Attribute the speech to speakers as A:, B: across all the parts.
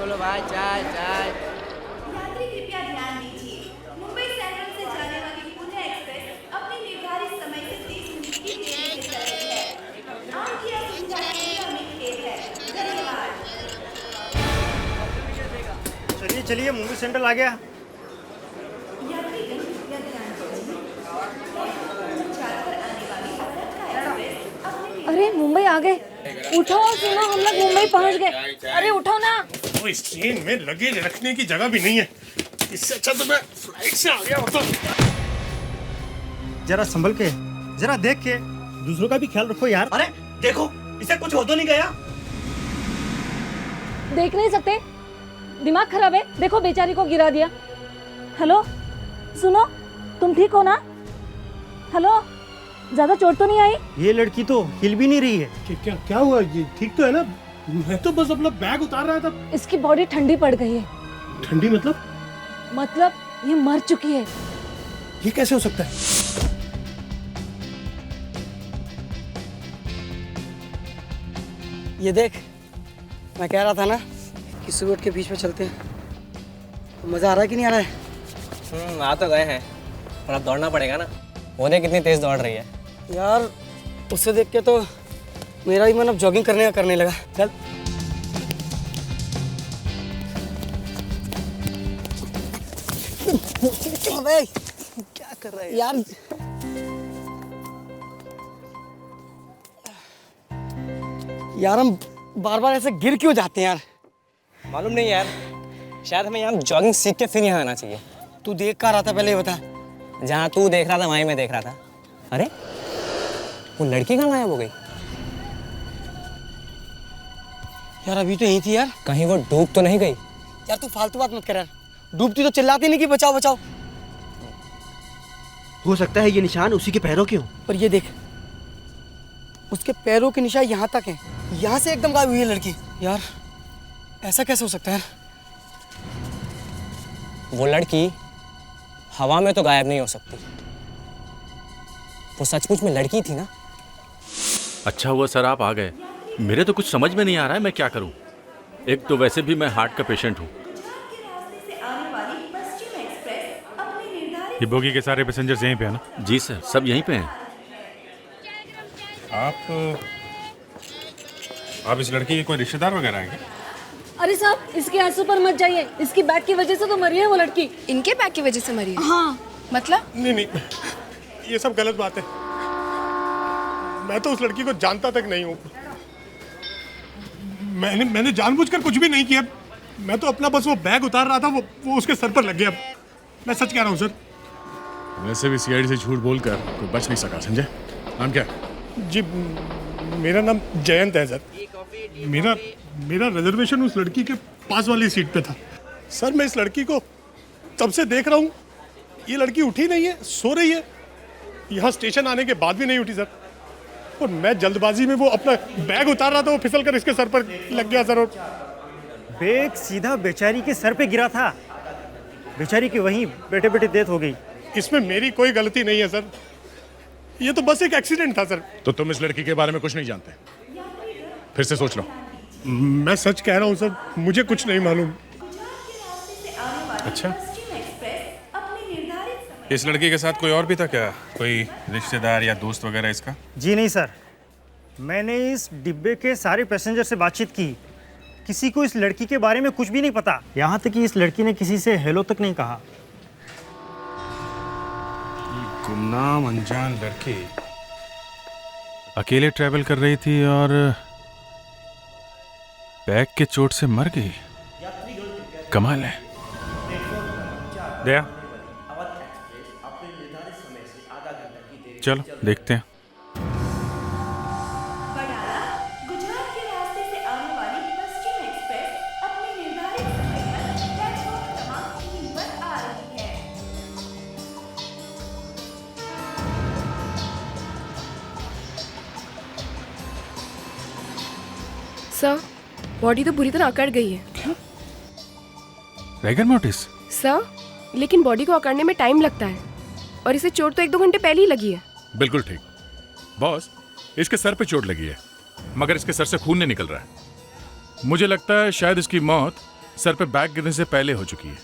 A: बोलो भाई, चाय चाय।
B: यात्री कृपया ध्यान दीजिए, मुंबई सेंट्रल से जाने वाली पुणे एक्सप्रेस अपने निर्धारित समय से 30 मिनट की देरी से चल रही है। आपकी असुविधा के लिए हमें खेद है। धन्यवाद।
C: चलिए चलिए, मुंबई सेंट्रल आ गया।
B: यात्रीगण कृपया ध्यान दीजिए, 4 पर आने वाली फरक्का एक्सप्रेस अपने
D: अरे मुंबई आ गए। उठो सुनो, हम लोग मुंबई पहुंच गए। अरे उठो ना।
C: वो इस ट्रेन में लगेज रखने की जगह भी नहीं है। इससे अच्छा तो मैं फ्लाइट से आ गया होता। जरा संभल के, जरा देख के, दूसरों का भी ख्याल रखो यार।
E: अरे देखो, इसे कुछ हो तो नहीं गया?
D: देख नहीं सकते? दिमाग खराब है? देखो बेचारी को गिरा दिया। हेलो सुनो, तुम ठीक हो ना? हेलो, ज्यादा चोट तो नहीं आई?
C: ये लड़की तो हिल भी नहीं रही है। क्या क्या हुआ? ये ठीक तो है ना? मैं तो बस अपना बैग उतार रहा था।
D: इसकी बॉडी ठंडी पड़ गई है।
C: ठंडी मतलब?
D: मतलब ये मर चुकी है।
C: ये कैसे हो सकता है?
E: ये देख, मैं कह रहा था ना कि सुबह उठ के बीच में चलते हैं। तो मजा आ रहा है कि नहीं आ रहा है?
A: आ तो गए हैं, पर अब दौड़ना पड़ेगा ना। वो देख कितनी तेज दौड़ रही है।
E: यार उससे देख के तो मेरा भी मन अब जॉगिंग करने लगा। चल। अबे क्या कर रहा है यार? यार हम बार बार ऐसे गिर क्यों जाते हैं यार?
A: मालूम नहीं यार, शायद हमें यहाँ जॉगिंग सीख के फिर यहाँ आना चाहिए।
E: तू देख कहाँ रहा था पहले ये बता।
A: जहाँ तू देख रहा था वहीं मैं देख रहा था। अरे वो लड़की कहाँ गायब हो गई?
E: यार अभी तो यही थी यार।
A: कहीं वो डूब तो नहीं गई?
E: यार तू फालतू बात मत कर यार। डूबती तो चिल्लाती नहीं कि बचाओ बचाओ।
F: हो सकता है ये निशान उसी के पैरों के हों।
E: पर ये देख, उसके पैरों के निशान यहाँ तक हैं। यहाँ से एकदम गायब हुई है लड़की। यार ऐसा कैसे हो सकता है?
A: वो लड़की हवा में तो गायब नहीं हो सकती। वो सचमुच में लड़की थी ना?
G: अच्छा हुआ सर आप आ गए। मेरे तो कुछ समझ में नहीं आ रहा है मैं क्या करूं। एक तो वैसे भी मैं हार्ट का पेशेंट हूं।
H: ये बोगी के सारे पैसेंजर्स यहीं पे है ना?
G: जी सर, सब यहीं पे हैं।
H: आप इस लड़की के कोई रिश्तेदार वगैरह हैं क्या?
D: अरे साहब, इसके आंसू पर मत जाइए। इसकी बैग की वजह से तो मरी है वो लड़की।
I: इनके बैग की वजह से मरी है?
D: हाँ।
I: मतलब?
C: नहीं, ये सब गलत बात है। मैं तो उस लड़की को जानता तक नहीं हूँ। मैंने जानबूझकर कुछ भी नहीं किया। मैं तो अपना बस वो बैग उतार रहा था, वो उसके सर पर लग गया। मैं सच कह रहा हूँ सर।
H: वैसे भी सीआईडी से झूठ बोलकर कोई बच नहीं सका, समझे? नाम क्या?
C: जी मेरा नाम जयंत है सर। मेरा रिजर्वेशन उस लड़की के पास वाली सीट पे था। सर मैं इस लड़की को तब से देख रहा हूँ। ये लड़की उठी नहीं है, सो रही है। यहाँ स्टेशन आने के बाद भी नहीं उठी सर। और मैं जल्दबाजी में वो अपना बैग उतार रहा था, वो फिसल कर इसके सर पर लग गया सर। और बैग सीधा बेचारी के सर पे गिरा था। बेचारी की वहीं बैठे बैठे डेथ हो गई। इसमें मेरी कोई गलती नहीं है सर। ये तो बस एक एक्सीडेंट था सर।
H: तो तुम इस लड़की के बारे में कुछ नहीं जानते? फिर से सोच लो।
C: मैं सच कह रहा हूँ सर, मुझे कुछ नहीं मालूम।
H: अच्छा, इस लड़की के साथ कोई और भी था क्या? कोई रिश्तेदार या दोस्त वगैरह इसका?
C: जी नहीं सर, मैंने इस डिब्बे के सारे पैसेंजर से बातचीत की। किसी को इस लड़की के बारे में कुछ भी नहीं पता। यहाँ तक कि इस लड़की ने किसी से हेलो तक नहीं कहा।
H: गुमनाम अनजान लड़की अकेले ट्रैवल कर रही थी और बैग के चोट से मर गई। कमाल है। दया, चलो देखते हैं।
B: गुजरात के रास्ते से आने वाली पश्चिम एक्सप्रेस अपने निर्धारित समय पर प्लेटफॉर्म क्रमांक 3 पर आ रही है।
I: सर, बॉडी तो बुरी तरह अकड़ गई है।
H: रैगर मोटिस?
I: सर, लेकिन बॉडी को अकड़ने में टाइम लगता है और इसे चोट तो 1-2 घंटे पहले ही लगी है।
H: बिल्कुल ठीक बॉस, इसके सर पे चोट लगी है मगर इसके सर से खून नहीं निकल रहा है। मुझे लगता है शायद इसकी मौत सर पे बैग गिरने से पहले हो चुकी है।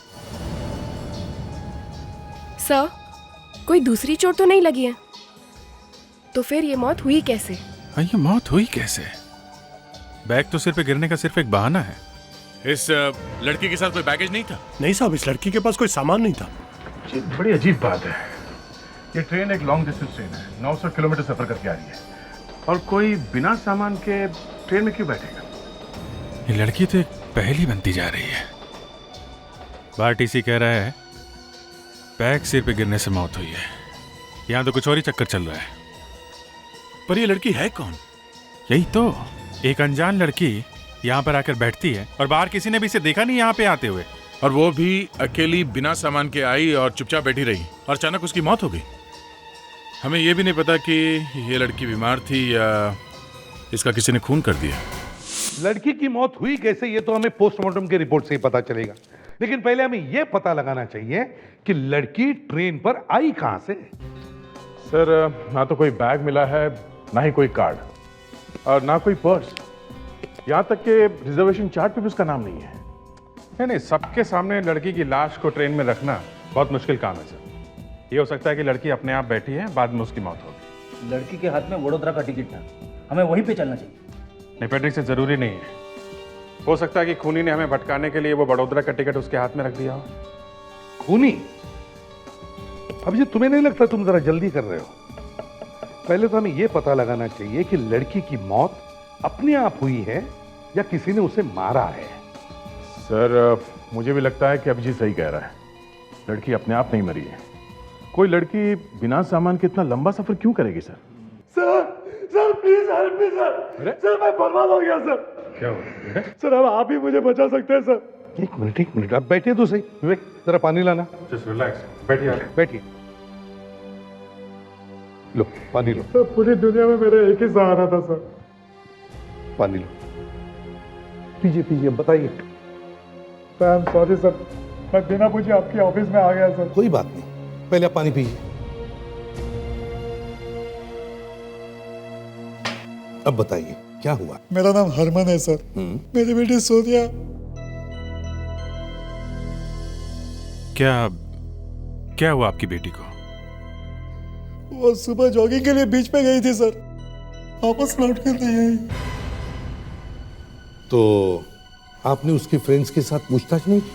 I: सर, कोई दूसरी चोट तो नहीं लगी है? तो फिर ये मौत हुई कैसे?
H: हाँ, ये मौत हुई कैसे? बैग तो सिर पे गिरने का सिर्फ एक बहाना है। इस लड़की के साथ कोई बैगेज नहीं था?
C: नहीं साहब, इस लड़की के पास कोई सामान नहीं था।
J: ये बड़ी अजीब बात है। ये ट्रेन एक लॉन्ग डिस्टेंस ट्रेन है, 900 किलोमीटर सफर करके आ रही है, और कोई बिना सामान के ट्रेन में क्यों बैठेगा?
H: ये लड़की तो एक पहेली बनती जा रही है। बार टीसी कह रहा है बैग सिर पे गिरने से मौत हुई है। यहाँ तो कुछ और ही चक्कर चल रहा है। पर ये लड़की है कौन? यही तो, एक अनजान लड़की यहाँ पर आकर बैठती है और बाहर किसी ने भी इसे देखा नहीं यहाँ पे आते हुए,
J: और वो भी अकेली बिना सामान के आई और चुपचाप बैठी रही, और अचानक उसकी मौत हो गई। हमें ये भी नहीं पता कि ये लड़की बीमार थी या इसका किसी ने खून कर दिया।
K: लड़की की मौत हुई कैसे, ये तो हमें पोस्टमार्टम की रिपोर्ट से ही पता चलेगा, लेकिन पहले हमें यह पता लगाना चाहिए कि लड़की ट्रेन पर आई कहां से।
J: सर, ना तो कोई बैग मिला है, ना ही कोई कार्ड, और ना कोई पर्स। यहाँ तक कि रिजर्वेशन चार्ट पे भी उसका नाम नहीं है। नहीं, सबके सामने लड़की की लाश को ट्रेन में रखना बहुत मुश्किल काम है सर। ये हो सकता है कि लड़की अपने आप बैठी है, बाद में उसकी मौत हो गई।
L: लड़की के हाथ में वडोदरा का टिकट था, हमें वहीं पे चलना चाहिए।
J: नहीं, पैट्रिक से जरूरी नहीं है। हो सकता है कि खूनी ने हमें भटकाने के लिए वो बड़ोदरा का टिकट उसके हाथ में रख दिया हो।
K: खूनी? अब ये तुम्हें नहीं लगता तुम जरा जल्दी कर रहे हो? पहले तो हमें यह पता लगाना चाहिए कि लड़की की मौत अपने आप हुई है या किसी ने उसे मारा है।
J: सर, मुझे भी लगता है कि अभिजीत सही कह रहा है। लड़की अपने आप नहीं मरी है। कोई लड़की बिना सामान के इतना लंबा सफर क्यों करेगी sir?
C: Sir please help me sir. Sir मैं बर्बाद हो गया सर।
J: क्या हुआ
C: सर अब आप ही मुझे बचा सकते हैं सर।
K: एक मिनट, आप बैठिए तो सही। विवेक, जरा पानी लाना।
J: जस्ट रिलैक्स, बैठिए।
K: बैठिए, लो पानी लो।
C: सर पूरी दुनिया में मेरा एक ही सहारा था सर।
K: पानी लो, पीजिए, बताइए।
C: सॉरी सर, मैं बिना पूछे आपके ऑफिस में आ गया सर।
K: कोई बात नहीं, पहले आप पानी पीजिए। अब बताइए क्या हुआ?
C: मेरा नाम हरमन है सर। मेरी बेटी सोनिया।
H: क्या हुआ आपकी बेटी को?
C: वो सुबह जॉगिंग के लिए बीच पे गई थी सर, वापस लौट कर नहीं आई।
K: तो आपने उसके फ्रेंड्स के साथ पूछताछ नहीं की?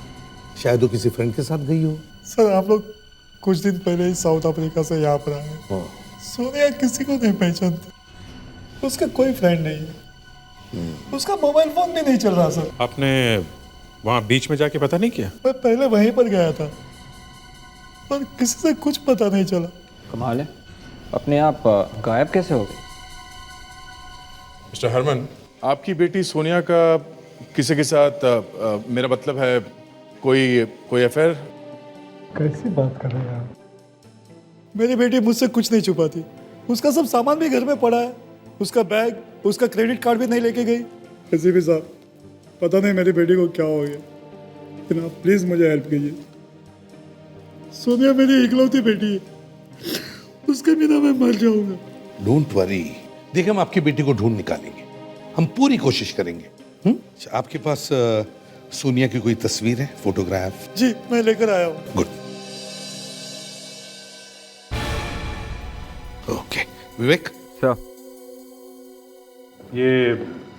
K: शायद वो किसी फ्रेंड के साथ गई हो।
C: सर आप लोग कुछ दिन पहले ही साउथ अफ्रीका से यहाँ पर आए। सोनिया किसी को नहीं पहचानती, उसका कोई फ्रेंड नहीं है, उसका मोबाइल फोन भी नहीं चल रहा सर।
J: आपने वहां बीच में जाके पता नहीं किया?
C: मैं पहले वहीं पर गया था, पर किसी से कुछ पता नहीं चला।
L: कमाल है, अपने आप गायब कैसे हो गए?
J: मिस्टर हरमन, आपकी बेटी सोनिया का किसी के साथ मेरा मतलब है कोई अफेयर?
C: कैसी बात कर रहे हैं आप? मेरी बेटी मुझसे कुछ नहीं छुपाती। उसका सब सामान भी घर में पड़ा है, उसका बैग, उसका क्रेडिट कार्ड भी नहीं लेके गई। किसी भी साहब, पता नहीं मेरी बेटी को क्या हो गया, लेकिन आप प्लीज मुझे हेल्प कीजिए। सोनिया मेरी इकलौती बेटी है, उसके बिना मैं मर जाऊंगा।
K: डोंट वरी, देखिए हम आपकी बेटी को ढूंढ निकालेंगे, हम पूरी कोशिश करेंगे। आपके पास सोनिया की कोई तस्वीर है, फोटोग्राफ?
C: जी मैं लेकर आया हूँ।
K: Good, okay. विवेक
J: सर, ये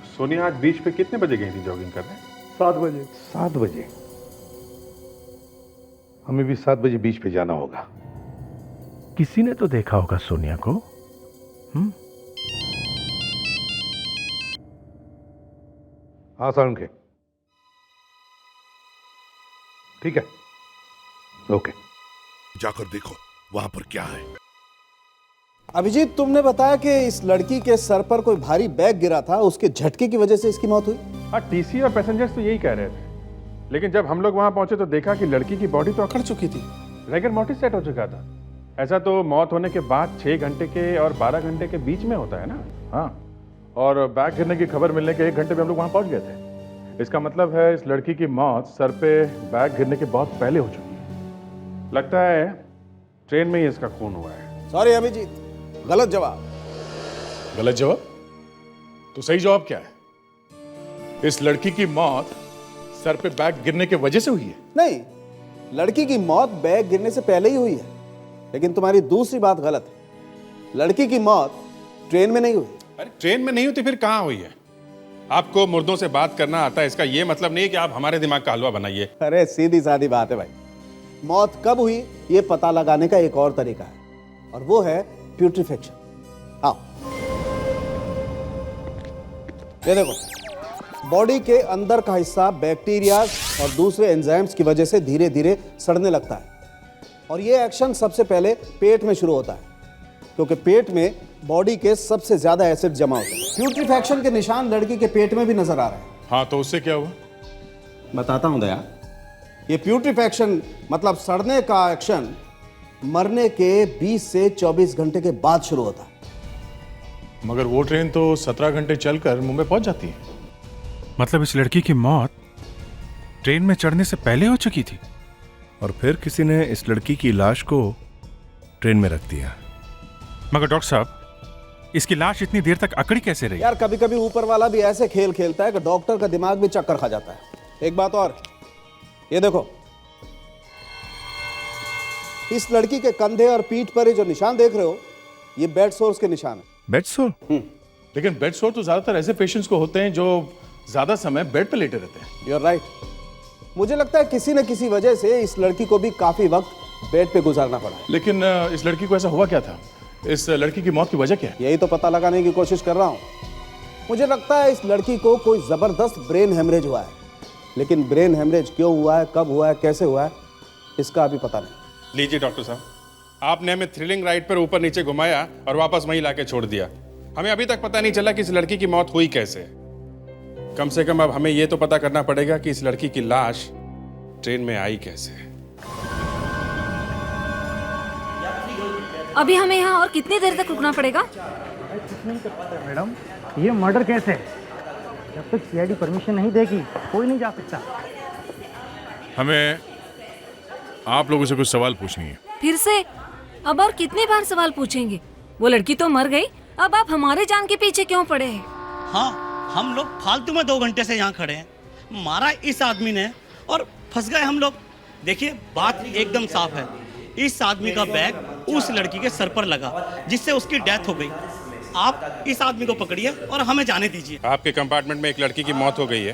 J: सोनिया आज बीच पे कितने बजे गई थी जॉगिंग करने?
C: 7 बजे।
K: 7 बजे? हमें भी 7 बजे बीच पे जाना होगा।
J: किसी ने तो देखा होगा सोनिया को।
K: हाँ सारुण के, ठीक है, ओके।
M: जाकर देखो वहां पर क्या है।
N: अभिजीत, तुमने बताया कि इस लड़की के सर पर कोई भारी बैग गिरा था, उसके झटके की वजह से इसकी मौत हुई।
J: हाँ, टीसी और पैसेंजर्स तो यही कह रहे थे, लेकिन जब हम लोग वहां पहुंचे तो देखा कि लड़की की बॉडी तो अकड़ चुकी थी, रैगर मोर्टिस सेट हो चुका था। ऐसा तो मौत होने के बाद 6 घंटे के और 12 घंटे के बीच में होता है ना। हाँ, और बैग गिरने की खबर मिलने के 1 घंटे में हम लोग वहां पहुंच गए थे। इसका मतलब है इस लड़की की मौत सर पे बैग गिरने के बहुत पहले हो चुकी है। लगता है ट्रेन में ही इसका खून हुआ है।
N: सॉरी अभिजीत, गलत जवाब।
H: गलत जवाब? तो सही जवाब क्या है? इस लड़की की मौत
J: सर पे बैग गिरने की वजह से हुई है?
N: नहीं, लड़की की मौत बैग गिरने से पहले ही हुई है। लेकिन तुम्हारी दूसरी बात गलत है। लड़की की मौत ट्रेन में नहीं हुई।
J: अरे ट्रेन में नहीं हुई तो फिर कहाँ हुई है? आपको मुर्दों से बात करना आता है, इसका ये मतलब नहीं है कि आप हमारे दिमाग का हलवा बनाइए।
N: अरे सीधी सादी बात है भाई। मौत कब हुई ये पता लगाने का एक और तरीका है, और वो है प्यूट्रिफेक्शन। आओ, ये देखो, बॉडी के अंदर का हिस्सा बैक्टीरिया और दूसरे एंजाइम्स की वजह से धीरे धीरे सड़ने लगता है, और ये एक्शन सबसे पहले पेट में शुरू होता है, क्योंकि पेट में बॉडी के सबसे ज्यादा एसिड जमा होता है। प्यूट्रिफैक्शन के निशान लड़की के पेट में भी नजर आ रहे हैं।
J: हाँ, तो उससे क्या हुआ?
N: बताता हूं दया। ये प्यूट्रिफैक्शन मतलब सड़ने का एक्शन मरने के 20 से 24 घंटे के बाद शुरू होता है।
J: मगर वो ट्रेन तो 17 घंटे चलकर मुंबई पहुंच जाती है।
H: मतलब इस लड़की की मौत ट्रेन में चढ़ने से पहले हो चुकी थी,
M: और फिर किसी ने इस लड़की की लाश को ट्रेन में रख दिया।
H: मगर डॉक्टर साहब, इसकी लाश इतनी देर तक अकड़ी कैसे रही?
N: यार कभी कभी ऊपर वाला भी ऐसे खेल खेलता है कि डॉक्टर का दिमाग भी चक्कर खा जाता है। एक बात और, ये देखो, इस लड़की के कंधे और पीठ पर ये जो निशान देख रहे हो, ये बेड सोर्स के निशान है।
M: बेड सोर?
J: लेकिन बेड सोर तो ज्यादातर ऐसे पेशेंट्स को होते हैं जो ज्यादा समय बेड पर लेटे रहते हैं।
N: You are right. मुझे लगता है किसी न किसी वजह से इस लड़की को भी काफी वक्त बेड पे गुजारना पड़ा।
J: लेकिन इस लड़की को ऐसा हुआ क्या था? इस लड़की की मौत की वजह क्या है?
N: यही तो पता लगाने की कोशिश कर रहा हूं। मुझे लगता है इस लड़की को कोई जबरदस्त ब्रेन हेमरेज हुआ है, लेकिन ब्रेन हेमरेज क्यों हुआ है, कब हुआ है, कैसे हुआ है, इसका अभी पता नहीं।
J: लीजिए डॉक्टर साहब, आपने हमें थ्रिलिंग राइड पर ऊपर नीचे घुमाया और वापस वहीं लाके छोड़ दिया। हमें अभी तक पता नहीं चला कि इस लड़की की मौत हुई कैसे। कम से कम अब हमें यह तो पता करना पड़ेगा कि इस लड़की की लाश ट्रेन में आई कैसे।
D: अभी हमें यहाँ और कितनी देर तक रुकना पड़ेगा?
O: कुछ नहीं कर पाता मैडम, ये मर्डर केस है। जब तक सीआईडी परमिशन नहीं देगी कोई नहीं जा सकता।
J: हमें आप लोगों से कुछ सवाल पूछनी है।
D: फिर से? अब और कितनी बार सवाल पूछेंगे? वो लड़की तो मर गई, अब आप हमारे जान के पीछे क्यों पड़े हैं?
P: हाँ, हम लोग फालतू में 2 घंटे से यहाँ खड़े हैं। मारा इस आदमी ने और फंस गए हम लोग। देखिए, बात एकदम साफ है, इस आदमी का बैग उस लड़की के सर पर लगा जिससे उसकी डेथ हो गई। आप इस आदमी को पकड़िए और हमें जाने दीजिए।
J: आपके कंपार्टमेंट में एक लड़की की मौत हो गई है,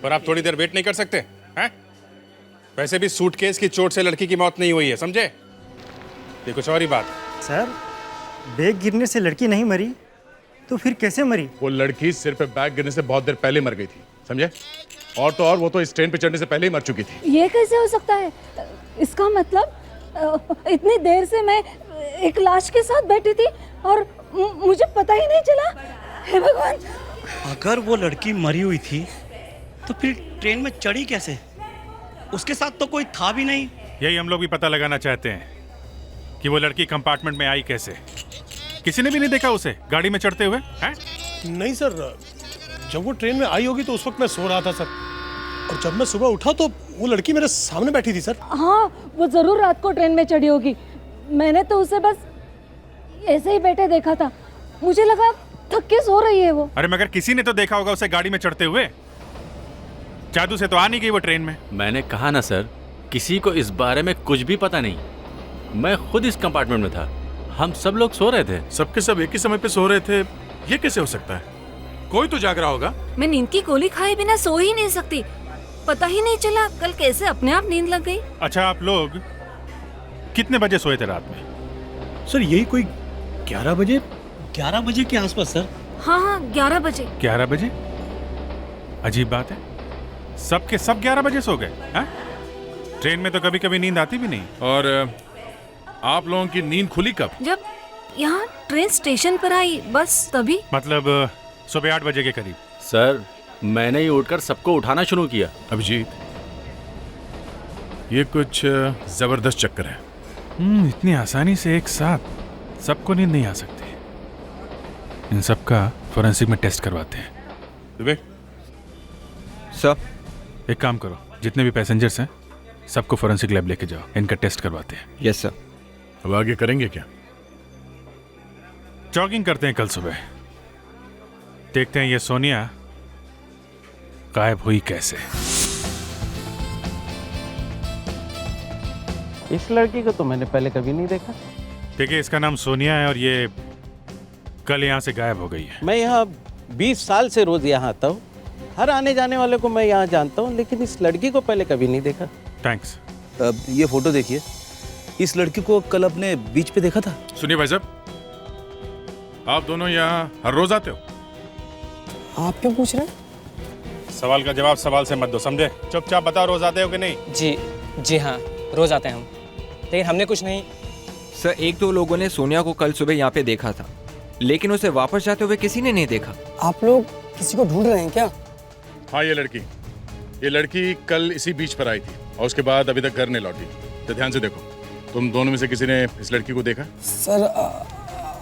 J: पर आप थोड़ी देर वेट नहीं कर सकते हैं? वैसे भी सूटकेस की चोट से लड़की की मौत नहीं हुई है, समझे? ये कुछ और ही बात।
O: सर, बैग गिरने से लड़की नहीं मरी तो फिर कैसे मरी?
J: वो लड़की सिर पे बैग गिरने से बहुत देर पहले मर गई थी, समझे? और तो और वो तो इस ट्रेन पे चढ़ने से पहले ही मर चुकी थी।
D: ये कैसे हो सकता है? इसका मतलब इतनी देर से मैं एक लाश के साथ बैठी थी और मुझे पता ही नहीं चला। हे भगवान!
P: अगर वो लड़की मरी हुई थी तो फिर ट्रेन में चढ़ी कैसे? उसके साथ तो कोई था भी नहीं।
H: यही हम लोग भी पता लगाना चाहते हैं कि वो लड़की कंपार्टमेंट में आई कैसे। किसी ने भी नहीं देखा उसे गाड़ी में चढ़ते हुए? हैं?
C: नहीं सर, जब वो ट्रेन में आई होगी तो उस वक्त मैं सो रहा था सर, और जब मैं सुबह उठा तो वो लड़की मेरे सामने बैठी थी सर।
D: हाँ, वो जरूर रात को ट्रेन में चढ़ी होगी। मैंने तो उसे बस ऐसे ही बैठे देखा था, मुझे लगा थक के सो रही है वो।
H: अरे मगर किसी ने तो देखा होगा उसे गाड़ी में चढ़ते हुए। जादू से तो आ नहीं गई वो ट्रेन में।
G: मैंने कहा ना सर, किसी को इस बारे में कुछ भी पता नहीं। मैं खुद इस कंपार्टमेंट में था, हम सब लोग सो रहे थे।
J: सबके सब एक ही समय पे सो रहे थे, ये कैसे हो सकता है? कोई तो जाग रहा होगा।
D: मैं नींद की गोली खाए बिना सो ही नहीं सकती। पता ही नहीं चला कल कैसे अपने आप नींद लग गई।
H: अच्छा, आप लोग कितने बजे सोए थे रात में?
C: सर यही कोई 11 बजे।
P: 11 बजे के आसपास सर।
D: हाँ, 11 बजे।
H: 11 बजे? अजीब बात है, सबके सब 11 बजे सो गए हैं? ट्रेन में तो कभी कभी नींद आती भी नहीं।
J: और आप लोगों की नींद खुली कब?
D: जब यहाँ ट्रेन स्टेशन पर आई, बस तभी।
H: मतलब सुबह 8 बजे के करीब।
G: सर, मैंने ही उठकर सबको उठाना शुरू किया।
J: अभिजीत, ये कुछ जबरदस्त चक्कर है।
H: इतनी आसानी से एक साथ सबको नींद नहीं आ सकती। इन सबका फोरेंसिक में टेस्ट करवाते हैं।
J: विवेक
L: सर,
H: एक काम करो, जितने भी पैसेंजर्स हैं सबको फोरेंसिक लैब लेके जाओ, इनका टेस्ट करवाते हैं।
L: Yes sir.
J: अब आगे करेंगे क्या?
H: जॉगिंग करते हैं कल सुबह, देखते हैं ये सोनिया गायब हुई कैसे।
Q: इस लड़की को तो मैंने पहले कभी नहीं देखा।
H: देखिए, इसका नाम सोनिया है और ये कल यहाँ से गायब हो गई है।
Q: मैं यहाँ 20 साल से रोज यहाँ आता हूँ, हर आने जाने वाले को मैं यहाँ जानता हूँ, लेकिन इस लड़की को पहले कभी नहीं देखा।
H: थैंक्स।
R: ये फोटो देखिए, इस लड़की को कल अपने बीच पे देखा था।
H: सुनिए भाई साहब, आप दोनों यहाँ हर रोज आते हो?
E: आप क्यों पूछ रहे हैं?
H: सवाल का जवाब सवाल से मत दो, समझे? चुपचाप बताओ, रोज आते हो कि नहीं?
A: जी हाँ, रोज आते हैं हम, लेकिन हमने कुछ नहीं।
L: सर, एक दो लोगों ने सोनिया को कल सुबह यहाँ पे देखा था, लेकिन उसे वापस जाते हुए किसी ने नहीं देखा।
E: आप लोग किसी को ढूंढ रहे हैं क्या?
H: हाँ, ये लड़की कल इसी बीच पर आई थी और उसके बाद अभी तक घर नहीं लौटी। तो ध्यान से देखो, तुम दोनों में से किसी ने इस लड़की को देखा?
E: सर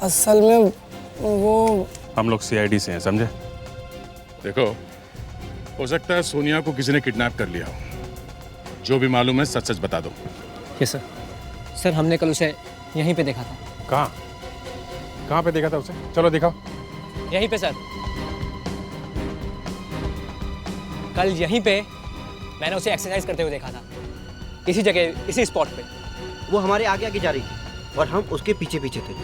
E: असल में वो
H: हम लोग सीआईडी से हैं, समझे? देखो, हो सकता है सोनिया को किसी ने किडनैप कर लिया हो। जो भी मालूम है सच सच बता दो।
A: यस सर, हमने कल उसे यहीं पे देखा था।
H: कहाँ पे देखा था उसे? चलो दिखाओ।
A: यहीं पे सर, कल यहीं पे मैंने उसे एक्सरसाइज करते हुए देखा था, इसी जगह, इसी स्पॉट पे।
F: वो हमारे आगे आगे जा रही थी और हम उसके पीछे पीछे थे।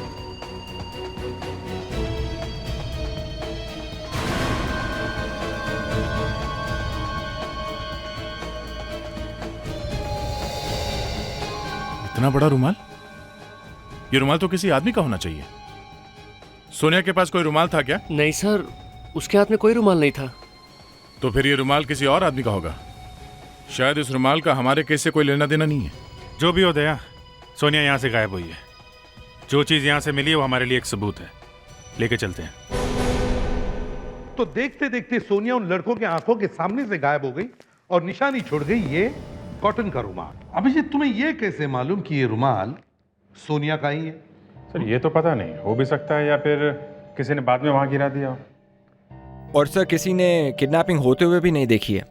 H: इतना बड़ा रुमाल? ये रुमाल तो किसी आदमी का होना चाहिए। सोनिया के पास कोई रुमाल था क्या?
S: नहीं सर, उसके हाथ में कोई रुमाल नहीं था।
H: तो फिर ये रुमाल किसी और आदमी का होगा। शायद इस रुमाल का हमारे केस से कोई लेना देना नहीं है। जो भी हो दया, सोनिया यहाँ से गायब हुई है। जो चीज यहाँ से मिली है वो हमारे लिए एक सबूत है। लेके चलते हैं।
K: तो देखते देखते सोनिया उन लड़कों के आंखों के सामने से गायब हो गई और निशानी छोड़ गई ये कॉटन का रुमाल। अभिजीत, तुम्हें ये कैसे मालूम कि ये रुमाल सोनिया का ही है?
J: सर, ये तो पता नहीं, हो भी सकता है या फिर किसी ने बाद में वहां गिरा दिया हो।
L: और सर, किसी ने किडनैपिंग होते हुए भी नहीं देखी है।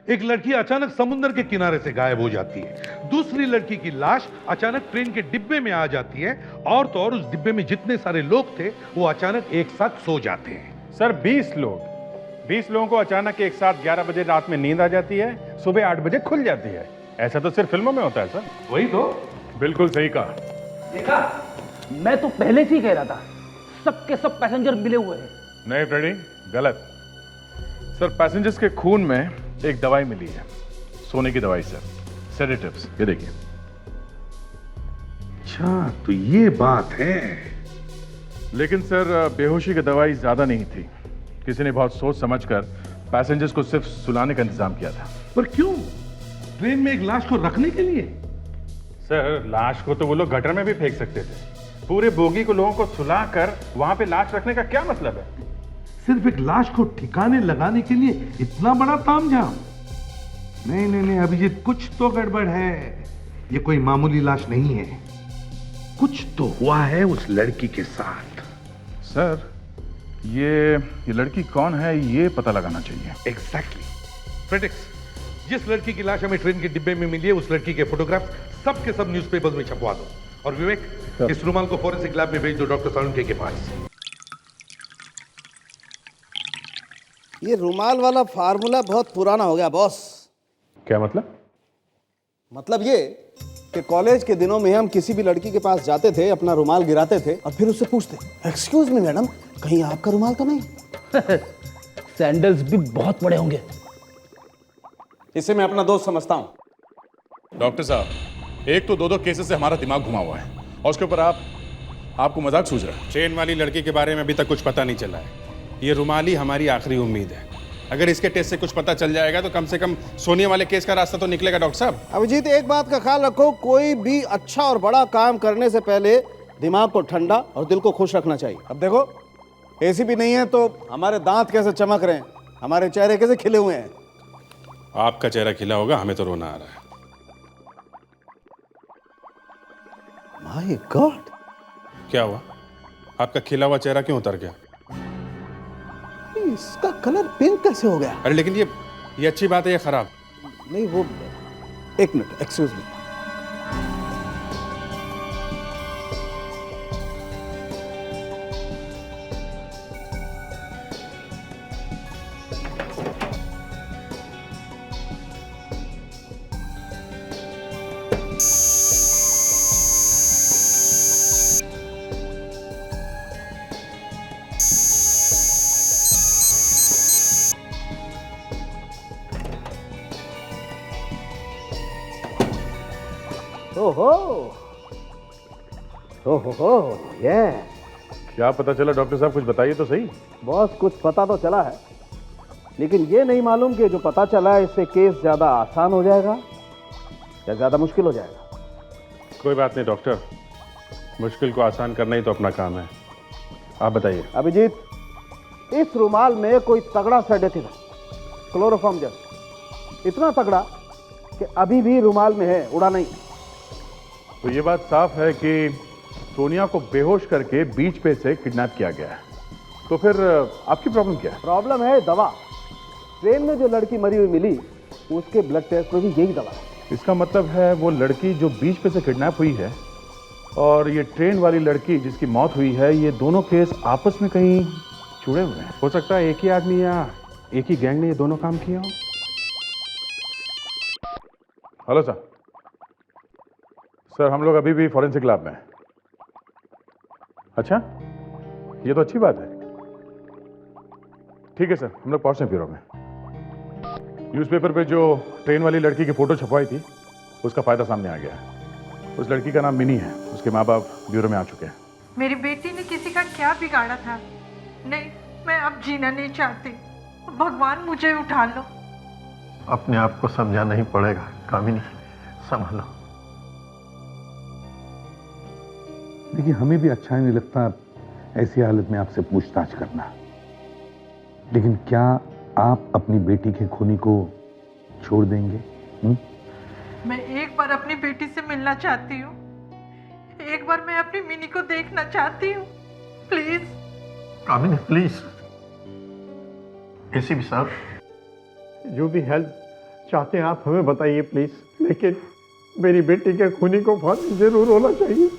K: एक लड़की अचानक समुद्र के किनारे से गायब हो जाती है, दूसरी लड़की की लाश अचानक ट्रेन के डिब्बे में आ जाती है, और तो और उस डिब्बे में जितने सारे लोग थे वो अचानक एक साथ सो जाते हैं।
J: सर, 20 लोगों को अचानक एक साथ 11 बजे रात में नींद आ जाती है, सुबह 8 बजे खुल जाती है। ऐसा तो सिर्फ फिल्मों में होता है सर।
K: वही तो।
J: बिल्कुल सही कहा।
O: देखा, मैं तो पहले से ही कह रहा था, सबके सब पैसेंजर मिले हुए हैं।
J: नहीं फ्रेडी, गलत। सर, पैसेंजर्स के खून में एक दवाई मिली है, सोने की दवाई सर, सेडेटिव्स। ये देखिए।
K: अच्छा, तो ये बात है।
J: लेकिन सर, बेहोशी की दवाई ज्यादा नहीं थी। किसी ने बहुत सोच समझकर पैसेंजर्स को सिर्फ सुलाने का इंतजाम किया था।
K: पर क्यों? ट्रेन में एक लाश को रखने के लिए?
J: सर, लाश को तो वो लोग गटर में भी फेंक सकते थे। पूरे बोगी को लोगों को सुलाकर वहां पे लाश रखने का क्या मतलब है?
K: सिर्फ एक लाश को ठिकाने लगाने के लिए इतना बड़ा तामझाम? नहीं नहीं नहीं अभिजीत, कुछ तो गड़बड़ है। ये कोई मामूली लाश नहीं है, कुछ तो हुआ है उस लड़की के साथ।
J: सर, ये लड़की कौन है ये पता लगाना चाहिए।
K: एग्जैक्टली। फ्रेडिक्स, जिस लड़की की लाश हमें ट्रेन के डिब्बे में मिली है, उस लड़की के फोटोग्राफ सब के सब न्यूज़पेपर्स में छपवा दो। और विवेक, इस रुमाल को फॉरेंसिक लैब में भेज दो डॉक्टर सालुंके के पास।
N: ये रुमाल वाला फार्मूला बहुत पुराना हो गया बॉस।
J: क्या मतलब?
N: मतलब ये कि कॉलेज के दिनों में हम किसी भी लड़की के पास जाते थे, अपना रुमाल गिराते थे और फिर उससे पूछते, एक्सक्यूज मी मैडम, कहीं आपका रुमाल तो नहीं?
O: सैंडल्स भी बहुत बड़े होंगे।
N: इसे मैं अपना दोस्त समझता हूं।
H: डॉक्टर साहब, एक तो दो केसेस से हमारा दिमाग घुमा हुआ है और उसके ऊपर आपको मजाक सूझ रहा है।
J: ट्रेन वाली लड़की के बारे में अभी तक कुछ पता नहीं चला है। ये रुमाल ही हमारी आखिरी उम्मीद है। अगर इसके टेस्ट से कुछ पता चल जाएगा तो कम से कम सोनिया वाले केस का रास्ता तो निकलेगा। डॉक्टर साहब,
N: अभिजीत, एक बात का ख्याल रखो, कोई भी अच्छा और बड़ा काम करने से पहले दिमाग को ठंडा और दिल को खुश रखना चाहिए। अब देखो, एसी भी नहीं है तो हमारे दांत कैसे चमक रहे हैं, हमारे चेहरे कैसे खिले हुए हैं।
J: आपका चेहरा खिला होगा, हमें तो रोना आ रहा है।
N: माय गॉड,
J: क्या हुआ? आपका खिला हुआ चेहरा क्यों उतर गया?
N: इसका कलर पिंक कैसे हो गया?
J: अरे लेकिन ये अच्छी बात है या खराब?
N: नहीं, वो एक मिनट, एक्सक्यूज मी। ये
J: क्या पता चला डॉक्टर साहब, कुछ बताइए तो सही।
N: बॉस कुछ पता तो चला है, लेकिन ये नहीं मालूम कि जो पता चला है इससे केस ज्यादा आसान हो जाएगा या ज्यादा मुश्किल हो जाएगा।
J: कोई बात नहीं डॉक्टर, मुश्किल को आसान करना ही तो अपना काम है। आप बताइए।
N: अभिजीत, इस रुमाल में कोई तगड़ा सेडेटिव है, क्लोरोफॉर्म जैसा, इतना तगड़ा कि अभी भी रुमाल में है, उड़ा नहीं।
J: तो ये बात साफ है कि सोनिया को बेहोश करके बीच पे से किडनैप किया गया है। तो फिर आपकी प्रॉब्लम क्या है?
N: प्रॉब्लम है दवा। ट्रेन में जो लड़की मरी हुई मिली, उसके ब्लड टेस्ट में भी यही दवा है।
J: इसका मतलब है वो लड़की जो बीच पे से किडनैप हुई है और ये ट्रेन वाली लड़की जिसकी मौत हुई है, ये दोनों केस आपस में कहीं जुड़े हुए हैं। हो सकता है एक ही आदमी या एक ही गैंग ने ये दोनों काम किया हो। हेलो सर, हम लोग अभी भी फॉरेंसिक लैब में हैं। अच्छा, ये तो अच्छी बात है। ठीक है सर, हम लोग पहुंच रहे हैं ब्यूरो में। न्यूज़पेपर पे जो ट्रेन वाली लड़की की फोटो छपवाई थी, उसका फायदा सामने आ गया है। उस लड़की का नाम मिनी है, उसके माँ बाप ब्यूरो में आ चुके हैं।
T: मेरी बेटी ने किसी का क्या बिगाड़ा था? नहीं, मैं अब जीना नहीं चाहती। भगवान मुझे उठा लो।
U: अपने आप को समझाना ही पड़ेगा कामिनी, संभालो।
K: देखिए, हमें भी अच्छा नहीं लगता ऐसी हालत में आपसे पूछताछ करना, लेकिन क्या आप अपनी बेटी के खूनी को छोड़ देंगे?
T: मैं एक बार अपनी बेटी से मिलना चाहती हूँ। एक बार मैं अपनी मिनी को देखना चाहती हूँ। Please
U: Kamini, please. एसीपी साहब,
O: जो भी हेल्प चाहते हैं आप हमें बताइए प्लीज, लेकिन मेरी बेटी के खूनी को फांसी जरूर होना चाहिए।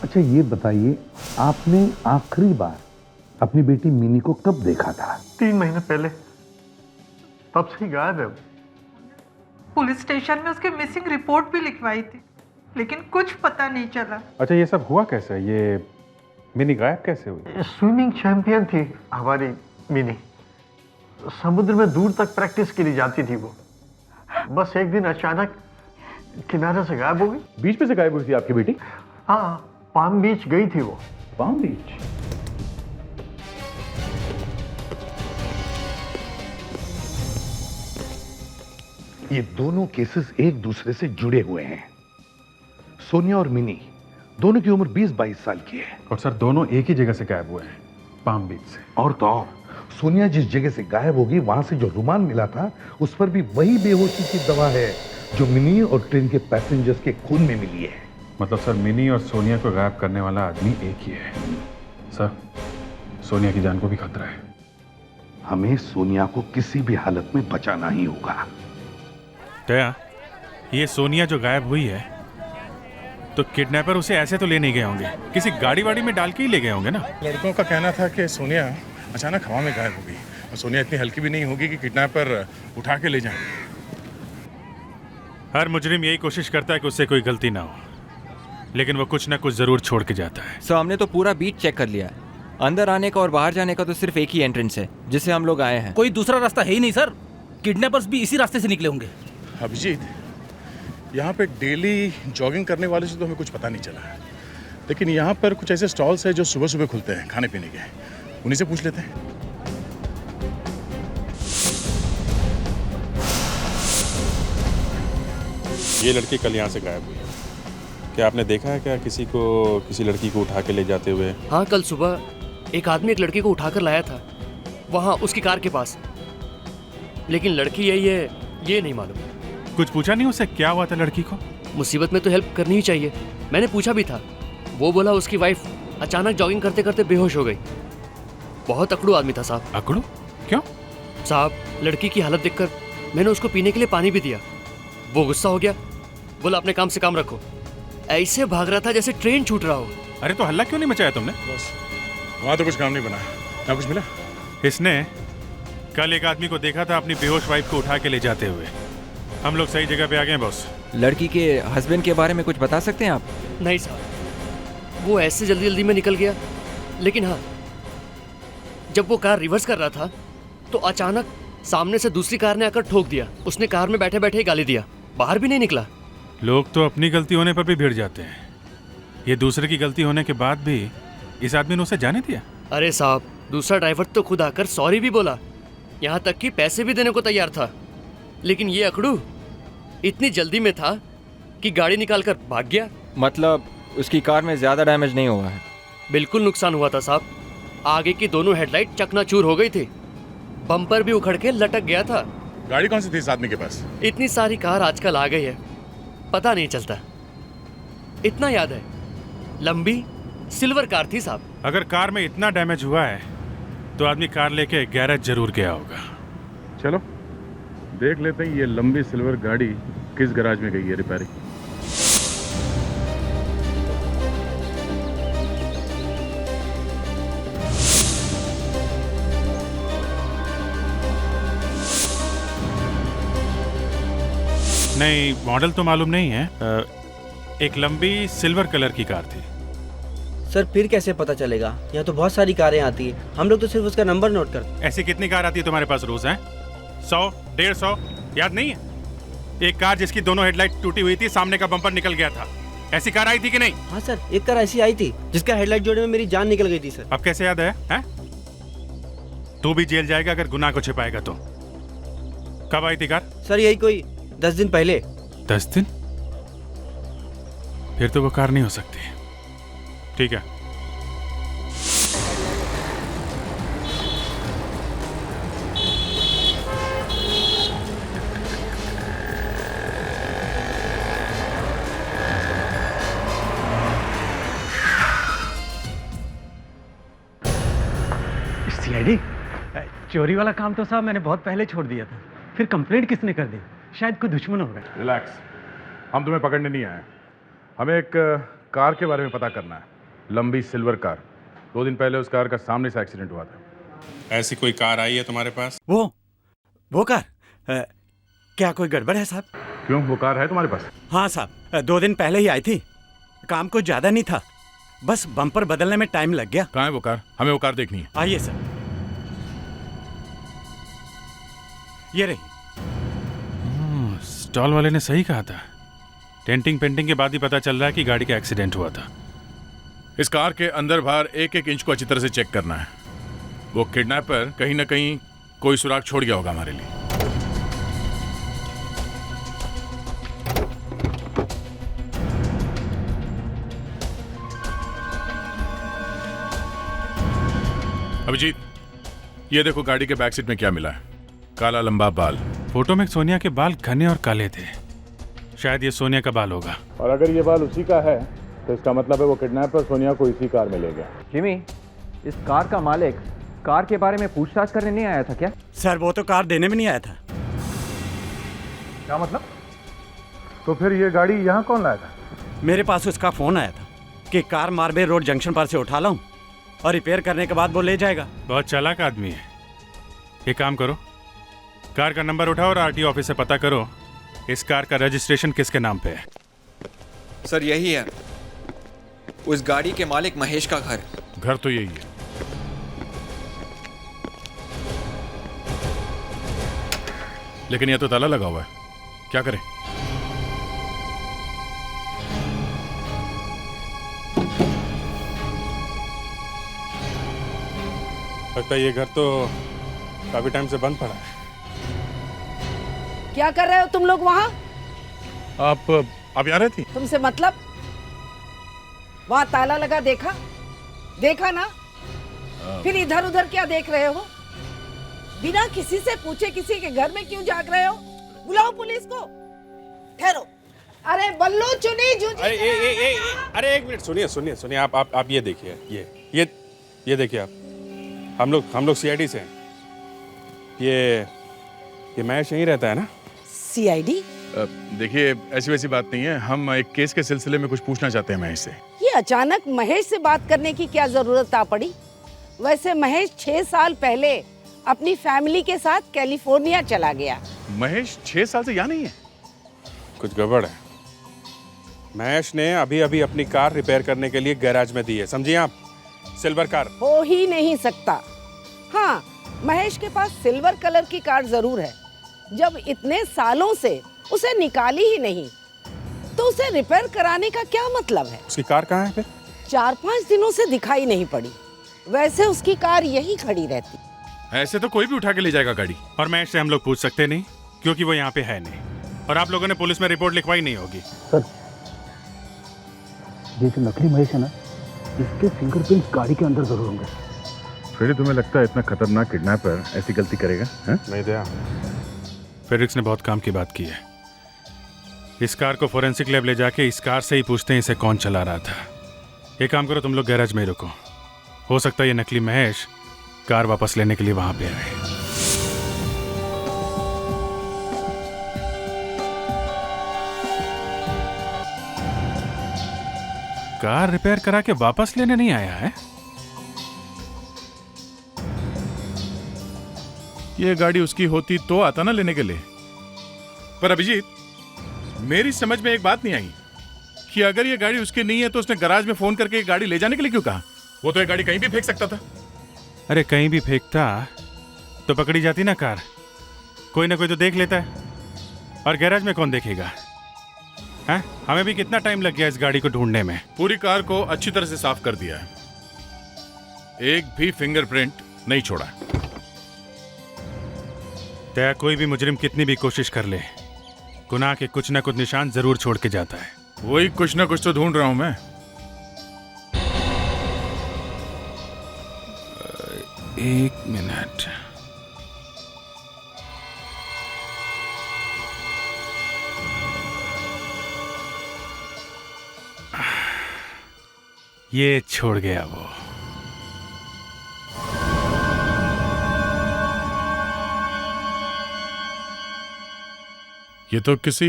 K: अच्छा ये बताइए, आपने आखिरी बार अपनी बेटी मिनी को कब देखा था?
U: 3 महीने पहले, तब से ही गायब है।
T: पुलिस स्टेशन में उसके मिसिंग रिपोर्ट भी लिखवाई थी, लेकिन कुछ पता नहीं चला।
J: अच्छा, ये सब हुआ कैसे? ये मिनी गायब कैसे हुई?
U: स्विमिंग चैंपियन थी हमारी मिनी। समुद्र में दूर तक प्रैक्टिस के लिए जाती थी वो। बस एक दिन अचानक किनारे से गायब हो गई।
J: बीच पे से गायब हुई थी आपकी बेटी?
U: हाँ, पाम बीच गई थी वो।
J: पाम बीच?
K: ये दोनों केसेस एक दूसरे से जुड़े हुए हैं। सोनिया और मिनी दोनों की उम्र 20-22 साल की है।
J: और सर, दोनों एक ही जगह से गायब हुए हैं, पाम बीच से।
K: और तो और, सोनिया जिस जगह से गायब होगी वहां से जो रुमाल मिला था, उस पर भी वही बेहोशी की दवा है जो मिनी और ट्रेन के पैसेंजर्स के खून में मिली है।
J: मतलब सर, मिनी और सोनिया को गायब करने वाला आदमी एक ही है। सर, सोनिया की जान को भी खतरा है।
K: हमें सोनिया को किसी भी हालत में बचाना ही होगा।
H: दया, ये सोनिया जो गायब हुई है, तो किडनैपर उसे ऐसे तो ले नहीं गए होंगे, किसी गाड़ी वाड़ी में डाल के ही ले गए होंगे ना?
C: लड़कों का कहना था कि सोनिया अचानक हवा में गायब हो गई, और सोनिया इतनी हल्की भी नहीं होगी कि किडनैपर उठा के ले जाए।
H: हर मुजरिम यही कोशिश करता है कि उससे कोई गलती ना हो, लेकिन वो कुछ ना कुछ जरूर छोड़ के जाता है।
L: सो हमने तो पूरा बीच चेक कर लिया है। अंदर आने का और बाहर जाने का तो सिर्फ एक ही एंट्रेंस है जिससे हम लोग आए हैं।
R: कोई दूसरा रास्ता है ही नहीं सर। किडनैपर्स भी इसी रास्ते से निकले होंगे।
C: अभिजीत, यहाँ पे डेली जॉगिंग करने वाले से तो हमें कुछ पता नहीं चला है, लेकिन यहाँ पर कुछ ऐसे स्टॉल्स हैं जो सुबह सुबह खुलते हैं खाने पीने के, उन्हीं से पूछ लेते हैं।
J: ये लड़की कल यहाँ से गायब हुई। क्या आपने देखा है क्या किसी लड़की को उठा के ले जाते हुए?
S: हाँ, कल सुबह एक आदमी एक लड़की को उठाकर लाया था वहाँ उसकी कार के पास, लेकिन लड़की यही है ये नहीं मालूम।
H: कुछ पूछा नहीं उससे क्या हुआ था लड़की को?
S: मुसीबत में तो हेल्प करनी ही चाहिए। मैंने पूछा भी था, वो बोला उसकी वाइफ अचानक जॉगिंग करते करते बेहोश हो गई। बहुत अकड़ू आदमी था साहब।
H: अकड़ू? क्यों?
S: साहब, लड़की की हालत देखकर मैंने उसको पीने के लिए पानी भी दिया। वो गुस्सा हो गया, बोला अपने काम से काम रखो। ऐसे भाग रहा था जैसे ट्रेन छूट रहा हो।
H: अरे तो हल्ला क्यों नहीं मचाया तुमने?
C: बस वहाँ तो कुछ काम नहीं बना ना, कुछ मिला।
H: इसने कल एक आदमी को देखा था अपनी बेहोश वाइफ को उठा के ले जाते हुए। हम लोग सही जगह पे आ गए बॉस।
L: लड़की के हस्बैंड के बारे में कुछ बता सकते हैं आप?
S: नहीं साहब, वो ऐसे जल्दी जल्दी में निकल गया, लेकिन हाँ, जब वो कार रिवर्स कर रहा था तो अचानक सामने से दूसरी कार ने आकर ठोक दिया। उसने कार में बैठे बैठे ही गाली दिया, बाहर भी नहीं निकला।
H: लोग तो अपनी गलती होने पर भी भिड़ जाते हैं, ये दूसरे की गलती होने के बाद भी इस आदमी ने उसे जाने दिया।
S: अरे साहब, दूसरा ड्राइवर तो खुद आकर सॉरी भी बोला, यहाँ तक कि पैसे भी देने को तैयार था। लेकिन ये अकड़ू इतनी जल्दी में था कि गाड़ी निकालकर भाग गया।
L: मतलब उसकी कार में ज्यादा डैमेज नहीं हुआ है?
S: बिल्कुल नुकसान हुआ था साहब। आगे की दोनों हेडलाइट चकनाचूर हो गई थी, बम्पर भी उखड़ के लटक गया था।
J: गाड़ी कौन सी थी इस आदमी के पास?
S: इतनी सारी कार आजकल आ गई है, पता नहीं चलता। इतना याद है, लंबी सिल्वर कार थी साहब।
H: अगर कार में इतना डैमेज हुआ है तो आदमी कार लेके गैरेज जरूर गया होगा।
J: चलो देख लेते हैं ये लंबी सिल्वर गाड़ी किस गैराज में गई है रिपेयरिंग।
H: नहीं, मॉडल तो मालूम नहीं है। एक लंबी सिल्वर कलर की कार थी।
F: सर फिर कैसे पता चलेगा? यहाँ तो बहुत सारी कारें आती है, हम लोग तो सिर्फ उसका नंबर नोट करते।
H: ऐसी कितनी कार आती है तुम्हारे पास रोज? हैं 100, 150, याद नहीं है? एक कार जिसकी दोनों हेडलाइट टूटी हुई थी, सामने का बम्पर निकल गया था, ऐसी कार आई थी कि नहीं?
F: हाँ सर, एक कार ऐसी आई थी जिसका हेडलाइट जोड़ने में मेरी जान निकल गई थी सर।
H: अब कैसे याद है? तू भी जेल जाएगा अगर गुनाह को छिपाएगा तो। कब आई थी कार?
F: सर यही कोई 10 दिन पहले।
H: 10 दिन? फिर तो वो कार नहीं हो सकती। ठीक है,
B: सीआईडी, चोरी वाला काम तो साहब मैंने बहुत पहले छोड़ दिया था। फिर कंप्लेंट किसने कर दी? शायद कोई दुश्मन होगा।
J: रिलैक्स, हम तुम्हें पकड़ने नहीं आए, हमें एक कार के बारे में पता करना है। लंबी सिल्वर कार, 2 दिन पहले उस कार का सामने से एक्सीडेंट हुआ था।
H: ऐसी कोई कार आई है तुम्हारे पास?
B: वो कार क्या कोई गड़बड़ है साहब?
J: क्यों, वो कार है तुम्हारे पास?
B: हाँ साहब, 2 दिन पहले ही आई थी। काम कुछ ज्यादा नहीं था, बस बम्पर बदलने में टाइम लग गया।
J: कहाँ है वो कार? हमें वो कार देखनी है।
B: आइए सर, ये रही।
H: स्टॉल वाले ने सही कहा था, डेंटिंग पेंटिंग के बाद ही पता चल रहा है कि गाड़ी का एक्सीडेंट हुआ था।
J: इस कार के अंदर बाहर एक एक इंच को अच्छी तरह से चेक करना है। वो किडनैपर कहीं ना कहीं कोई सुराग छोड़ गया होगा हमारे लिए। अभिजीत, ये देखो गाड़ी के बैक सीट में क्या मिला है। काला लंबा बाल।
H: फोटो में सोनिया के बाल घने और काले थे, शायद ये सोनिया का बाल होगा।
J: और अगर ये बाल उसी का है तो इसका मतलब है वो किडनैपर सोनिया को इसी कार में ले गया।
L: जिमी, इस कार का मालिक कार के बारे में पूछताछ करने नहीं आया था क्या?
B: सर वो तो कार देने में नहीं आया था।
K: क्या मतलब? तो फिर ये गाड़ी यहाँ कौन लाया था?
B: मेरे पास उसका फोन आया था कि कार मारबे रोड जंक्शन पर से उठा लाऊं और रिपेयर करने के बाद वो ले जाएगा।
H: बहुत चालाक आदमी है। एक काम करो, कार का नंबर उठाओ और आरटीओ ऑफिस से पता करो इस कार का रजिस्ट्रेशन किसके नाम पे है।
L: सर यही है, उस गाड़ी के मालिक महेश का घर।
J: घर तो यही है। लेकिन यह तो ताला लगा हुआ है, क्या करें?
H: लगता है ये घर तो काफी टाइम से बंद पड़ा है।
V: क्या कर रहे हो तुम लोग वहाँ?
J: आप आ रही थी?
V: तुमसे मतलब? वहाँ ताला लगा देखा? देखा ना? फिर इधर उधर क्या देख रहे हो? बिना किसी से पूछे किसी के घर में क्यों जाग रहे हो? बुलाओ पुलिस को। ठहरो। अरे बल्लू चुनी जूझी।
H: अरे एक मिनट, सुनिए आप ये देखिए, ये देखिए आप। हम लोग सीआईडी से हैं। ये महेश यहीं रहता है ना?
V: सीआईडी?
J: देखिए ऐसी वैसी बात नहीं है, हम एक केस के सिलसिले में कुछ पूछना चाहते हैं महेश से।
V: ये अचानक महेश से बात करने की क्या जरूरत आ पड़ी? वैसे महेश 6 साल पहले अपनी फैमिली के साथ कैलिफोर्निया चला गया।
J: महेश 6 साल से यहाँ नहीं है?
H: कुछ गड़बड़ है। महेश ने अभी अपनी कार रिपेयर करने के लिए गैराज में दी है, समझिए आप। सिल्वर कार
V: हो ही नहीं सकता। हाँ, महेश के पास सिल्वर कलर की कार जरूर है, जब इतने सालों से उसे निकाली ही नहीं। तो उसे रिपेयर कराने का क्या मतलब है?
H: उसकी कार कहाँ है फिर?
V: 4-5 दिनों से दिखाई नहीं पड़ी। वैसे उसकी कार यही खड़ी रहती।
H: ऐसे तो कोई भी उठा के ले जाएगा गाड़ी। और महेश से हम लोग पूछ सकते नहीं क्योंकि वो यहाँ पे है नहीं, और आप लोगों ने पुलिस में रिपोर्ट लिखवाई नहीं होगी।
R: सर, ये जो नकली महेश है ना, इसके फिंगरप्रिंट्स गाड़ी के अंदर जरूर होंगे।
J: फिर तुम्हें लगता है इतना खतरनाक किडनैपर ऐसी गलती करेगा? नहीं दया।
H: फेडिक्स ने बहुत काम की बात की है। इस कार को फोरेंसिक लैब ले जाके इस कार से ही पूछते हैं इसे कौन चला रहा था। एक काम करो, तुम लोग गैराज में ही रुको। हो सकता है ये नकली महेश कार वापस लेने के लिए वहां पे आए। कार रिपेयर करा के वापस लेने नहीं आया है?
J: ये गाड़ी उसकी होती तो आता ना लेने के लिए। पर अभिजीत, मेरी समझ में एक बात नहीं आई कि अगर ये गाड़ी उसकी नहीं है तो उसने गैराज में फोन करके ये गाड़ी ले जाने के लिए क्यों कहा? वो तो ये गाड़ी कहीं भी फेंक सकता था।
H: अरे कहीं भी फेंकता तो पकड़ी जाती ना कार। कोई ना कोई तो देख लेता है, और गैराज में कौन देखेगा? हैं? हमें भी कितना टाइम लग गया इस गाड़ी को ढूंढने में।
J: पूरी कार को अच्छी तरह से साफ कर दिया है, एक भी फिंगरप्रिंट नहीं छोड़ा।
H: तय कोई भी मुजरिम कितनी भी कोशिश कर ले, गुनाह के कुछ ना कुछ निशान जरूर छोड़ के जाता है।
J: वही कुछ ना कुछ तो ढूंढ रहा हूं मैं।
H: एक मिनट। ये छोड़ गया वो।
J: ये तो किसी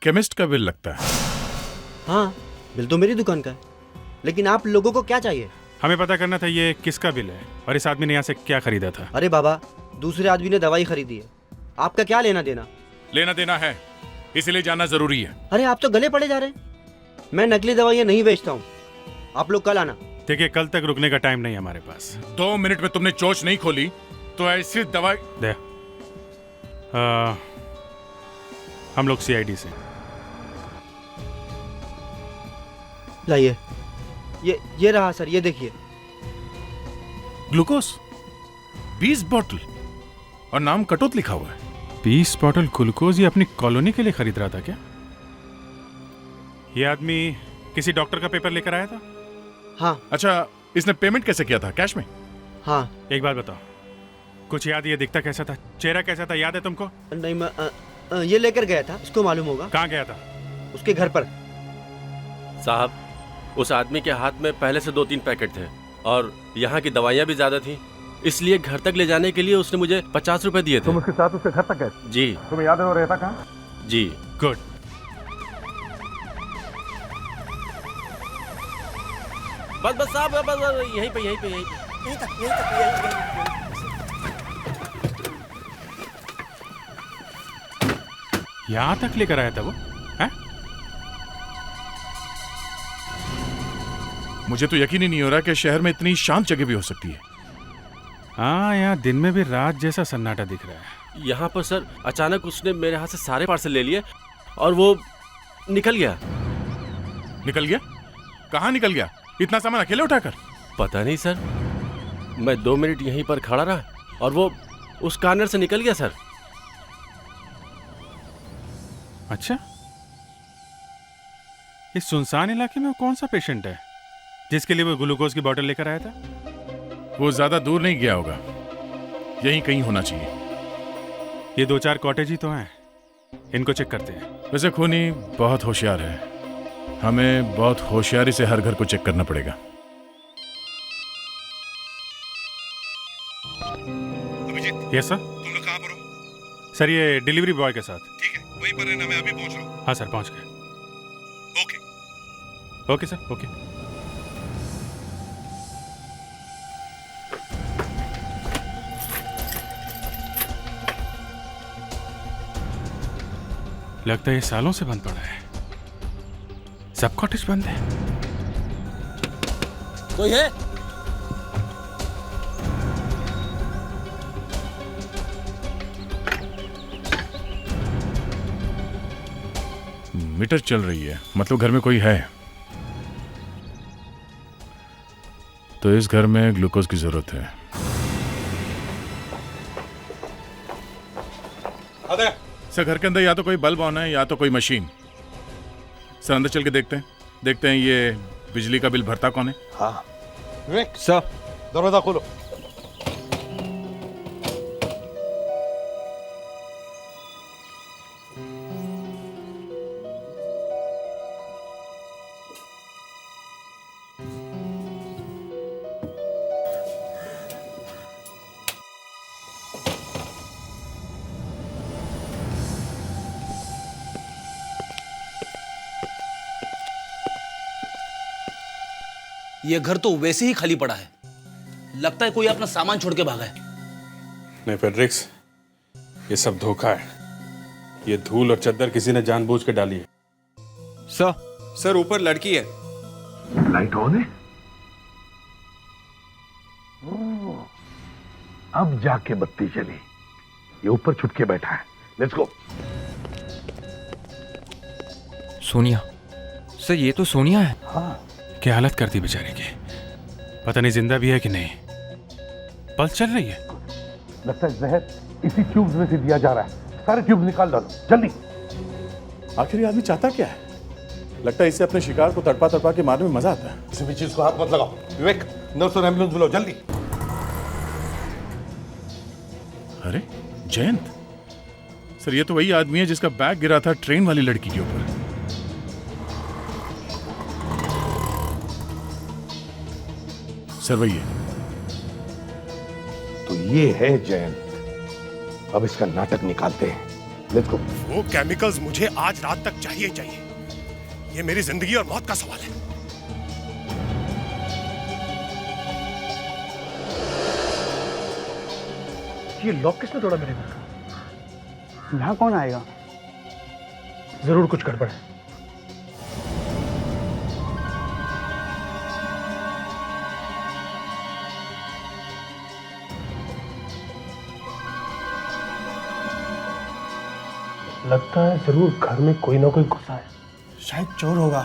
J: केमिस्ट का बिल लगता है।
F: हाँ, बिल तो मेरी दुकान का है, लेकिन आप लोगों को क्या चाहिए?
H: हमें पता करना था ये किसका बिल है और इस आदमी ने यहाँ से क्या खरीदा था।
F: अरे बाबा, दूसरे आदमी ने दवाई खरीदी है, आपका क्या लेना देना?
J: लेना देना है, इसलिए जानना जरूरी है।
F: अरे आप तो गले पड़े जा रहे हैं। मैं नकली दवाइयाँ नहीं बेचता हूँ, आप लोग कल आना।
H: देखिए, कल तक रुकने का टाइम नहीं हमारे पास।
J: 2 मिनट में तुमने चोच नहीं खोली तो ऐसी दवाई
H: दे। हम लोग CID से।
F: लाइए, ये रहा सर, ये देखिए।
J: ग्लूकोज 20 बॉटल और नाम कटोत लिखा हुआ है।
H: 20 बॉटल ग्लूकोज ये अपनी कॉलोनी के लिए खरीद रहा था क्या? ये आदमी किसी डॉक्टर का पेपर लेकर आया था?
F: हाँ।
J: अच्छा, इसने पेमेंट कैसे किया था? कैश में?
F: हाँ।
H: एक बात बताओ, कुछ याद? ये दिखता कैसा था, चेहरा कैसा था, याद है तुमको?
F: नहीं, मैं ये लेकर गया था, इसको मालूम होगा।
H: कहाँ गया था?
F: उसके घर पर।
G: साहब, उस आदमी के हाथ में पहले से 2-3 पैकेट थे और यहाँ की दवाइयाँ भी ज्यादा थी, इसलिए घर तक ले जाने के लिए उसने मुझे 50 रुपए दिए थे।
J: तुम उसके साथ उसके घर तक गए?
G: जी।
J: तुम्हें याद है वो रहता कहाँ?
G: जी।
H: गुड।
G: बस साहब, बस यहीं पे।
H: यहाँ तक लेकर आया था वो? हैं?
J: मुझे तो यकीन ही नहीं हो रहा कि शहर में इतनी शांत जगह भी हो सकती है।
H: हाँ, यहाँ दिन में भी रात जैसा सन्नाटा दिख रहा है।
G: यहाँ पर सर अचानक उसने मेरे हाथ से सारे पार्सल ले लिए और वो निकल गया।
J: निकल गया? कहाँ निकल गया? इतना सामान अकेले उठाकर?
G: पता नहीं सर, मैं 2 मिनट यहीं पर खड़ा रहा और वो उस कॉर्नर से निकल गया सर।
H: अच्छा, इस सुनसान इलाके में कौन सा पेशेंट है जिसके लिए वो ग्लूकोज की बोतल लेकर आया था?
J: वो ज्यादा दूर नहीं गया होगा, यहीं कहीं होना चाहिए।
H: ये 2-4 कॉटेज ही तो हैं, इनको चेक करते हैं।
J: वैसे खूनी बहुत होशियार है, हमें बहुत होशियारी से हर घर को चेक करना पड़ेगा।
H: Yes sir. तुम लोग कहाँ पर हो? सर, ये डिलीवरी बॉय के साथ।
K: ठीक है, वहीं पर रहना, मैं अभी पहुंच रहा हूँ।
H: हाँ सर, पहुंच गए। Okay sir, okay. लगता है ये सालों से बंद पड़ा है, सब कॉटेज बंद है।
A: कोई है?
H: मीटर चल रही है, मतलब घर में कोई है। तो इस घर में ग्लूकोज की जरूरत है। सर घर के अंदर या तो कोई बल्ब ऑन है या तो कोई मशीन। सर अंदर चल के देखते हैं ये बिजली का बिल भरता कौन है।
K: हाँ विवेक सर, दरवाजा खोलो।
R: ये घर तो वैसे ही खाली पड़ा है, लगता है कोई अपना सामान छोड़ के भागा है।
J: नहीं फेड्रिक्स, ये सब धोखा है। ये धूल और चद्दर किसी ने जानबूझ के डाली है।
L: सर ऊपर लड़की है।
K: लाइट ऑन है। अब जाके बत्ती चली। ये ऊपर छुप के बैठा है। Let's go.
L: सोनिया, सर ये तो सोनिया है।
K: हाँ।
H: क्या हालत करती बेचारे की, पता नहीं जिंदा भी है कि नहीं। पल्स चल रही है।
K: लगता है जहर इसी ट्यूब्स में से दिया जा रहा है। सारे ट्यूब्स निकाल डालो जल्दी।
C: आखिर ये आदमी चाहता क्या है? लगता है इसे अपने शिकार को तड़पा के मारने में मजा आता है।
K: किसी भी चीज को हाथ मत लगाओ। विवेक, नर्स और एम्बुलेंस बुलाओ जल्दी।
H: अरे जयंत सर, ये तो वही आदमी है जिसका बैग गिरा था ट्रेन वाली लड़की के ऊपर। सर वही है।
K: तो ये है जयंत। अब इसका नाटक निकालते हैं। Let's go.
C: वो केमिकल्स मुझे आज रात तक चाहिए। ये मेरी जिंदगी और मौत का सवाल है।
B: ये लॉक किसने तोड़ा मेरे घर का?
E: यहाँ कौन आएगा?
B: जरूर कुछ गड़बड़ है। लगता है जरूर घर में कोई ना कोई घुसा है।
C: शायद चोर होगा।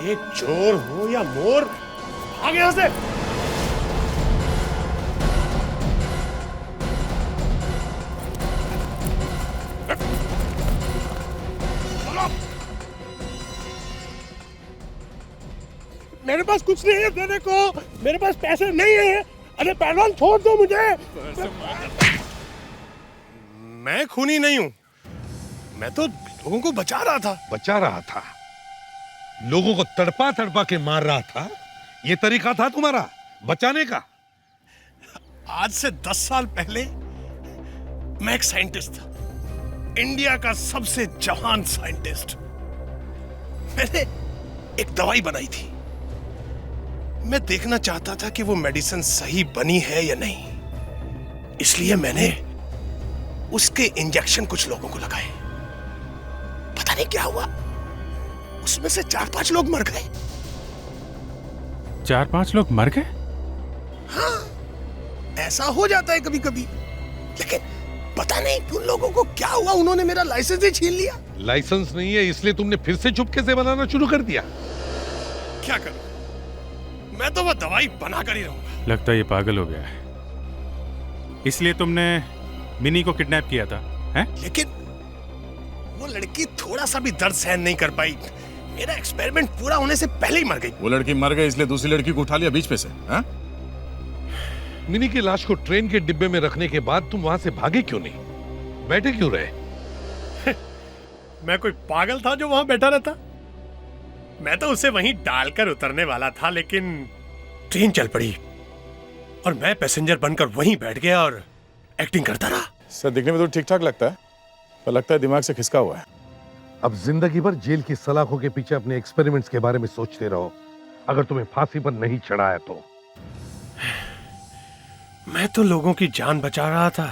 C: एक चोर हो या मोर, आगे यहां से। मेरे पास कुछ नहीं है देने को। मेरे पास पैसे नहीं है। अरे पहलवान छोड़ दो मुझे। मैं खूनी नहीं हूं। मैं तो लोगों को बचा रहा था।
K: लोगों को तड़पा के मार रहा था। ये तरीका था तुम्हारा बचाने का?
C: आज से 10 साल पहले मैं एक साइंटिस्ट था, इंडिया का सबसे जवान साइंटिस्ट। मैंने एक दवाई बनाई थी। मैं देखना चाहता था कि वो मेडिसिन सही बनी है या नहीं। इसलिए मैंने उसके इंजेक्शन कुछ लोगों को लगाए। पता नहीं क्या हुआ, उसमें से 4-5 लोग मर गए।
H: 4-5 लोग मर गए?
C: हाँ, ऐसा हो जाता है कभी कभी। लेकिन पता नहीं उन लोगों को क्या हुआ, उन्होंने मेरा लाइसेंस ही छीन लिया।
K: लाइसेंस नहीं है इसलिए तुमने फिर से चुपके से बनाना शुरू कर दिया?
C: क्या करूं, मैं तो वो दवाई बनाकर ही रहूंगा।
H: लगता है ये पागल हो गया है, इसलिए तुमने मिनी को किडनैप किया था, हैं?
C: लेकिन वो लड़की थोड़ा सा भी दर्द सहन नहीं कर पाई। मेरा एक्सपेरिमेंट पूरा होने से पहले ही मर गई।
H: वो लड़की मर गई इसलिए दूसरी लड़की को उठा लिया बीच में से, हैं?
K: मिनी की लाश को ट्रेन के डिब्बे में रखने के बाद तुम वहां से भागे क्यों नहीं? बैठे क्यों रहे?
C: मैं कोई पागल था जो वहां बैठा रहता? मैं तो उसे वहीं डालकर उतरने वाला था, लेकिन ट्रेन चल पड़ी और मैं पैसेंजर बनकर वहीं बैठ गया और एक्टिंग करता रहा।
H: सर दिखने में तो ठीक ठाक लगता है, पर लगता है दिमाग से खिसका हुआ है।
K: अब जिंदगी भर जेल की सलाखों के पीछे अपने एक्सपेरिमेंट्स के बारे में सोचते रहो, अगर तुम्हें फांसी पर नहीं चढ़ाया तो।
C: मैं तो लोगों की जान बचा रहा था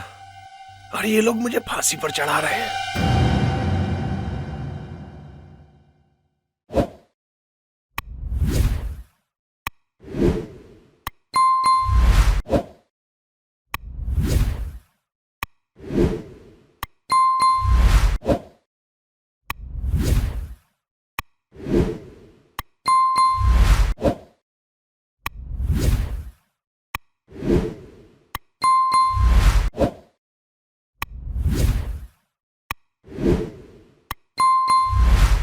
C: और ये लोग मुझे फांसी पर चढ़ा रहे हैं।